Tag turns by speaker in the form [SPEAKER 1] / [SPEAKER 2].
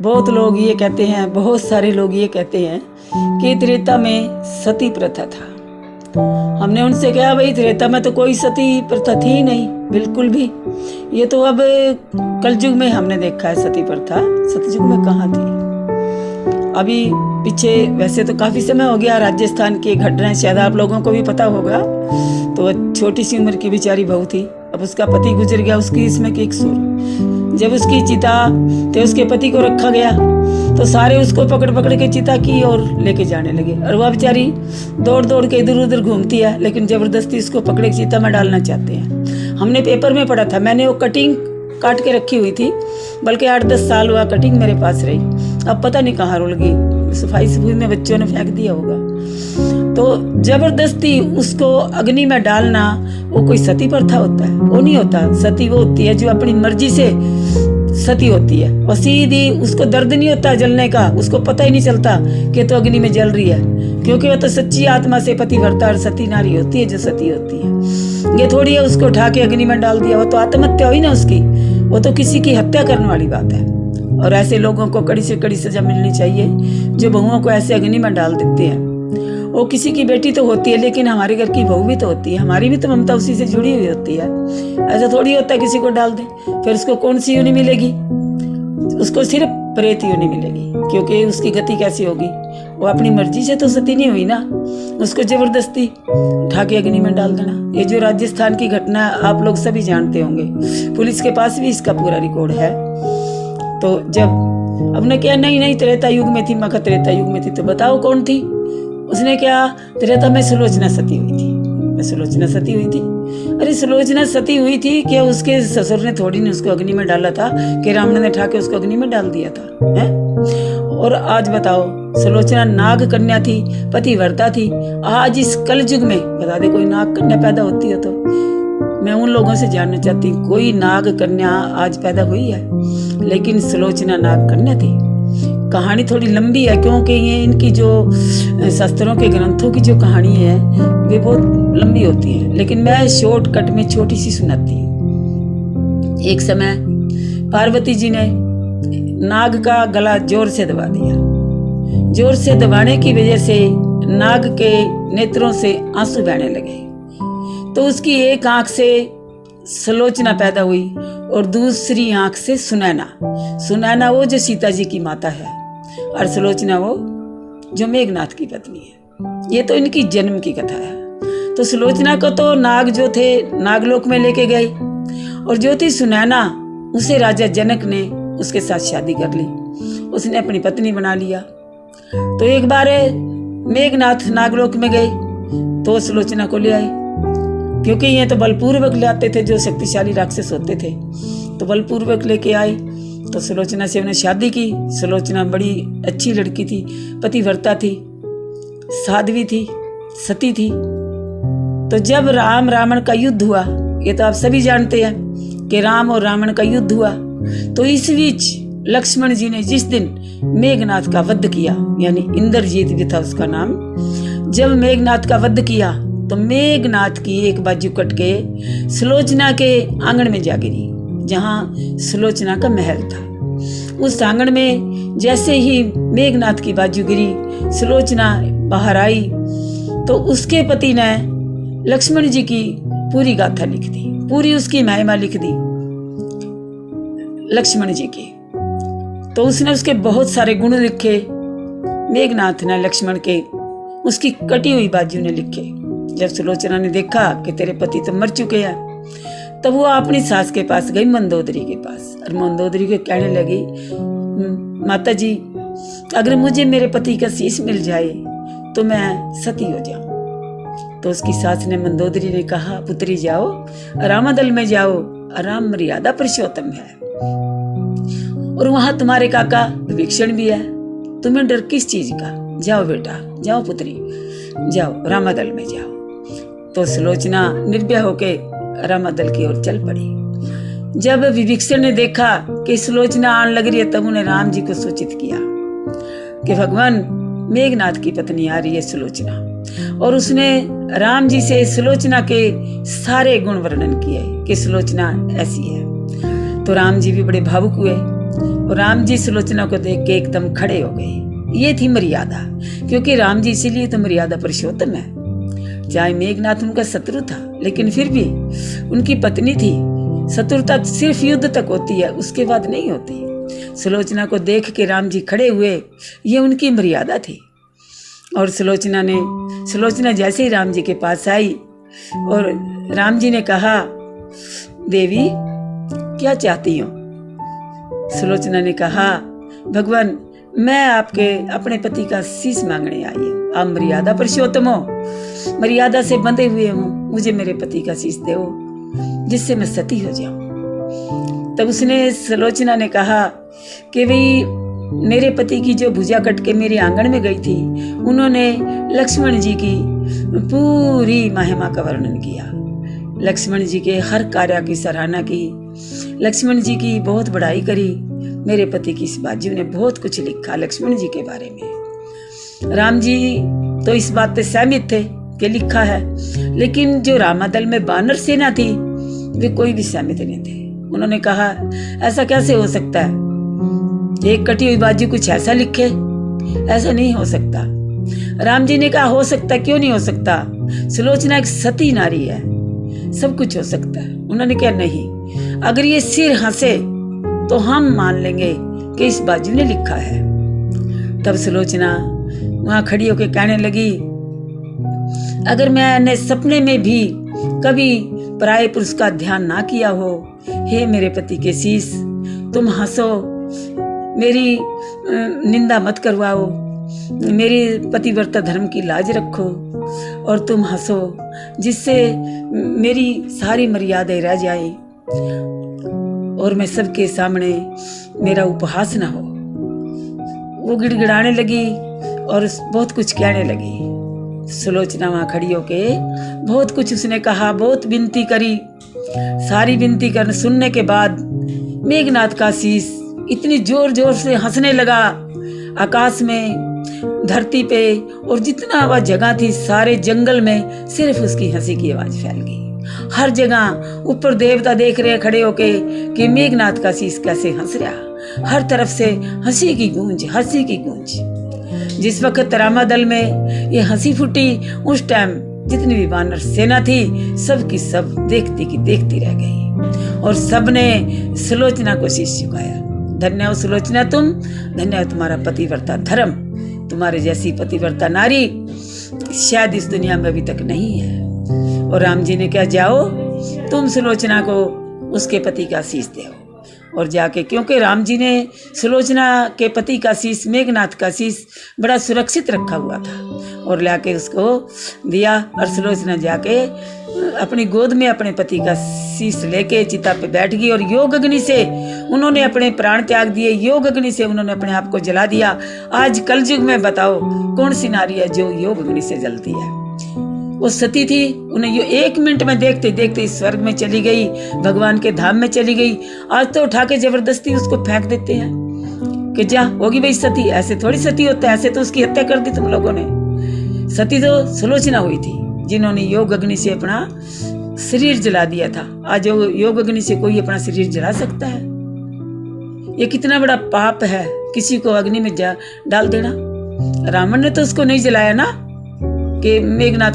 [SPEAKER 1] बहुत लोग ये कहते हैं, बहुत सारे लोग ये कहते हैं कि त्रेता में सती प्रथा था। हमने उनसे कहा भाई त्रेता में तो कोई सती प्रथा थी ही नहीं, बिल्कुल भी। ये तो अब कलयुग में हमने देखा है सती प्रथा, सतयुग में कहाँ थी। अभी पीछे वैसे तो काफी समय हो गया, राजस्थान की घटनाएं शायद आप लोगों को भी पता होगा। तो छोटी सी उम्र की बेचारी बहू थी, अब उसका पति गुजर गया, उसकी इसमें की एक सुर। जब उसकी चिता तो उसके पति को रखा गया तो सारे उसको पकड़ पकड़ के चिता की और लेके जाने लगे, और वह बेचारी दौड़ दौड़ के इधर उधर घूमती है, लेकिन जबरदस्ती उसको पकड़े चिता में डालना चाहते हैं। हमने पेपर में पढ़ा था, मैंने वो कटिंग काट के रखी हुई थी, बल्कि 8-10 साल हुआ कटिंग मेरे पास रही, अब पता नहीं कहाँ रुल गई, सफाई सफाई में बच्चों ने फेंक दिया होगा। तो जबरदस्ती उसको अग्नि में डालना वो कोई सती प्रथा होता है? वो नहीं होता। सती वो होती है जो अपनी मर्जी से सती होती है, वो सीधी, उसको दर्द नहीं होता जलने का, उसको पता ही नहीं चलता कि तो अग्नि में जल रही है, क्योंकि वो तो सच्ची आत्मा से पतिव्रता और सती नारी होती है जो सती होती है। ये थोड़ी है उसको उठा के अग्नि में डाल दिया, वो तो आत्महत्या हुई ना उसकी, वो तो किसी की हत्या करने वाली बात है। और ऐसे लोगों को कड़ी से कड़ी सजा मिलनी चाहिए जो बहुओं को ऐसे अग्नि में डाल देते हैं। वो किसी की बेटी तो होती है, लेकिन हमारे घर की बहू भी तो होती है, हमारी भी तो ममता उसी से जुड़ी हुई होती है। ऐसा थोड़ी होता है किसी को डाल दे फिर उसको कौन सी योनि मिलेगी, उसको सिर्फ प्रेत योनि मिलेगी, क्योंकि उसकी गति कैसी होगी, वो अपनी मर्जी से तो सती नहीं हुई ना, उसको जबरदस्ती उठा के अग्नि में डाल देना। ये जो राजस्थान की घटना आप लोग सभी जानते होंगे, पुलिस के पास भी इसका पूरा रिकॉर्ड है। तो जब हमने कहा नहीं त्रेता युग में थी, मैं त्रेता युग में थी, तो बताओ कौन थी? उसने क्या, त्रेता में सुलोचना सती हुई थी। मैं सुलोचना सती हुई थी? अरे सुलोचना सती हुई थी क्या उसके ससुर ने थोड़ी ने उसको अग्नि में डाला था कि रावण ने ठाके उसको अग्नि में डाल दिया था, है? और आज बताओ, सुलोचना नाग कन्या थी, पतिव्रता थी। आज इस कलयुग में बता दे कोई नाग कन्या पैदा होती है? तो मैं उन लोगों से जानना चाहती हूँ, कोई नाग कन्या आज पैदा हुई है? लेकिन सुलोचना नाग कन्या थी। कहानी थोड़ी लंबी है, क्योंकि ये इनकी जो शास्त्रों के ग्रंथों की जो कहानी है वे बहुत लंबी होती है, लेकिन मैं शॉर्टकट में छोटी सी सुनाती हूँ। एक समय पार्वती जी ने नाग का गला जोर से दबा दिया। जोर से दबाने की वजह से नाग के नेत्रों से आंसू बहने लगे, तो उसकी एक आंख से सुलोचना पैदा हुई और दूसरी आंख से सुनैना। सुनैना वो जो सीता जी की माता है, और सुलोचना वो जो मेघनाथ की पत्नी है। ये तो इनकी जन्म की कथा है। तो सुलोचना को तो नाग जो थे नागलोक में लेके गए, और जो थी सुनैना उसे राजा जनक ने उसके साथ शादी कर ली, उसने अपनी पत्नी बना लिया। तो एक बार मेघनाथ नागलोक में गए तो सुलोचना को ले आए, क्योंकि ये तो बलपूर्वक ले आते थे, जो शक्तिशाली राक्षस होते थे तो बलपूर्वक लेके आए। तो सुलोचना से उन्हें शादी की। सुलोचना बड़ी अच्छी लड़की थी, पतिव्रता थी, साध्वी थी, सती थी। तो जब राम रावण का युद्ध हुआ, ये तो आप सभी जानते हैं कि राम और रावण का युद्ध हुआ, तो इस बीच लक्ष्मण जी ने जिस दिन मेघनाथ का वध किया, यानी इंद्रजीत भी था उसका नाम, जब मेघनाथ का वध किया तो मेघनाथ की एक बाजू कट के सुलोचना के आंगन में जा गिरी, जहां सुलोचना का महल था। उस आंगन में जैसे ही मेघनाथ की बाजू गिरी, सुलोचना बाहर आई, तो उसके पति ने लक्ष्मण जी की पूरी गाथा लिख दी, पूरी उसकी महिमा लिख दी लक्ष्मण जी की। तो उसने उसके बहुत सारे गुण लिखे, मेघनाथ ने लक्ष्मण के उसकी कटी हुई बाजू ने लिखे। जब सुलोचना ने देखा कि तेरे पति तो मर चुके हैं, तब वो अपनी सास के पास गई, मंदोदरी के पास, और मंदोदरी को कहने लगी, माता जी अगर मुझे मेरे पति का शीश मिल जाए तो मैं सती हो जाऊं। तो उसकी सास ने, मंदोदरी ने कहा, पुत्री जाओ, रामदल में जाओ, राम मर्यादा पुरुषोत्तम है, और वहां तुम्हारे काका विभीषण भी है, तुम्हें डर किस चीज का? जाओ बेटा, जाओ पुत्री, जाओ रामदल में जाओ। तो सुलोचना निर्भय होके रामदल की ओर चल पड़ी। जब विभीषण ने देखा कि सुलोचना आने लग रही है, तब उन्हें राम जी को सूचित किया कि भगवान मेघनाथ की पत्नी आ रही है सुलोचना, और उसने राम जी से सुलोचना के सारे गुण वर्णन किए कि सुलोचना ऐसी है। तो राम जी भी बड़े भावुक हुए और राम जी सुलोचना को देख के एकदम खड़े हो गए। ये थी मर्यादा, क्योंकि राम जी इसीलिए तो मर्यादा पुरुषोत्तम है। चाहे मेघनाथ उनका शत्रु था, लेकिन फिर भी उनकी पत्नी थी। शत्रुता सिर्फ युद्ध तक होती है, उसके बाद नहीं होती। सुलोचना को देख के राम जी खड़े हुए, ये उनकी मर्यादा थी। और सुलोचना जैसे ही राम जी के पास आई और राम जी ने कहा, देवी क्या चाहती हो? सुलोचना ने कहा, भगवान मैं आपके अपने पति का शीश मांगने आई हूँ। आप मर्यादा पुरुषोत्तम हो, मर्यादा से बंधे हुए हूँ, मुझे मेरे पति का शीश दो जिससे मैं सती हो जाऊं। तब सुलोचना ने कहा कि भाई मेरे पति की जो भुजा कट के मेरे आंगन में गई थी, उन्होंने लक्ष्मण जी की पूरी महिमा का वर्णन किया, लक्ष्मण जी के हर कार्य की सराहना की, लक्ष्मण जी की बहुत बड़ाई करी। मेरे पति की इस बाजू ने बहुत कुछ लिखा लक्ष्मण जी के बारे में। राम जी तो इस बात पे सहमत थे कि लिखा है, लेकिन जो रामादल में बानर सेना थी वे कोई भी सहमत नहीं थे। उन्होंने कहा, ऐसा कैसे हो सकता है? एक कटी हुई बाजू कुछ ऐसा लिखे? ऐसा नहीं हो सकता। राम जी ने कहा, हो सकता, क्यों नहीं हो सकता? सुलोचना एक सती नारी है, सब कुछ हो सकता है। उन्होंने कहा, नहीं, अगर ये सिर हंसे तो हम मान लेंगे कि इस बाजू ने लिखा है। तब सुलोचना वहां खड़ी होकर कहने लगी, अगर मैंने सपने में भी कभी पराये पुरुष का ध्यान ना किया हो, हे मेरे पति के शीश, तुम हंसो, मेरी निंदा मत करवाओ, मेरी पतिव्रता धर्म की लाज रखो और तुम हंसो, जिससे मेरी सारी मर्यादाएं रह जाए और मैं सबके सामने मेरा उपहास ना हो। वो गिड़गिड़ाने लगी और बहुत कुछ कहने लगी। सुलोचना वहां खड़ी होके बहुत कुछ उसने कहा, बहुत विनती करी। सारी विनती करने सुनने के बाद मेघनाथ का शीश इतनी जोर जोर से हंसने लगा, आकाश में, धरती पे और जितना वह जगह थी सारे जंगल में सिर्फ उसकी हंसी की आवाज फैल गई। हर जगह ऊपर देवता देख रहे खड़े होके कि मेघनाथ का शीश कैसे हंस रहा। हर तरफ से हंसी की गूंज, हंसी की गूंज। जिस वक्त रामादल में ये हंसी फूटी, उस टाइम जितनी भी वानर सेना थी सब की सब देखती की देखती रह गई और सबने सुलोचना को शीश झुकाया। धन्य हो सुलोचना तुम, धन्य हो तुम्हारा पतिव्रता धर्म, तुम्हारे जैसी पतिव्रता नारी शायद इस दुनिया में अभी तक नहीं है। और राम जी ने क्या, जाओ तुम सुलोचना को उसके पति का शीश दो। और जाके, क्योंकि राम जी ने सुलोचना के पति का शीश, मेघनाथ का शीश बड़ा सुरक्षित रखा हुआ था और लाके उसको दिया। और सुलोचना जाके अपनी गोद में अपने पति का शीश लेके चिता पे बैठ गई और योग अग्नि से उन्होंने अपने प्राण त्याग दिए, योग अग्नि से उन्होंने अपने आप को जला दिया। आज कलयुग में बताओ कौन सी नारी है जो योग अग्नि से जलती है? वो सती थी, उन्हें ये 1 मिनट में देखते देखते इस स्वर्ग में चली गई, भगवान के धाम में चली गई। आज तो उठा के जबरदस्ती उसको फेंक देते हैं कि जा होगी भाई सती। ऐसे थोड़ी सती होता है, ऐसे तो उसकी हत्या कर दी तुम लोगों ने। सती तो सुलोचना हुई थी जिन्होंने योग अग्नि से अपना शरीर जला दिया था। आज योग अग्नि से कोई अपना शरीर जला सकता है? ये कितना बड़ा पाप है किसी को अग्नि में डाल देना। रावण ने तो उसको नहीं जलाया ना कि मेघनाथ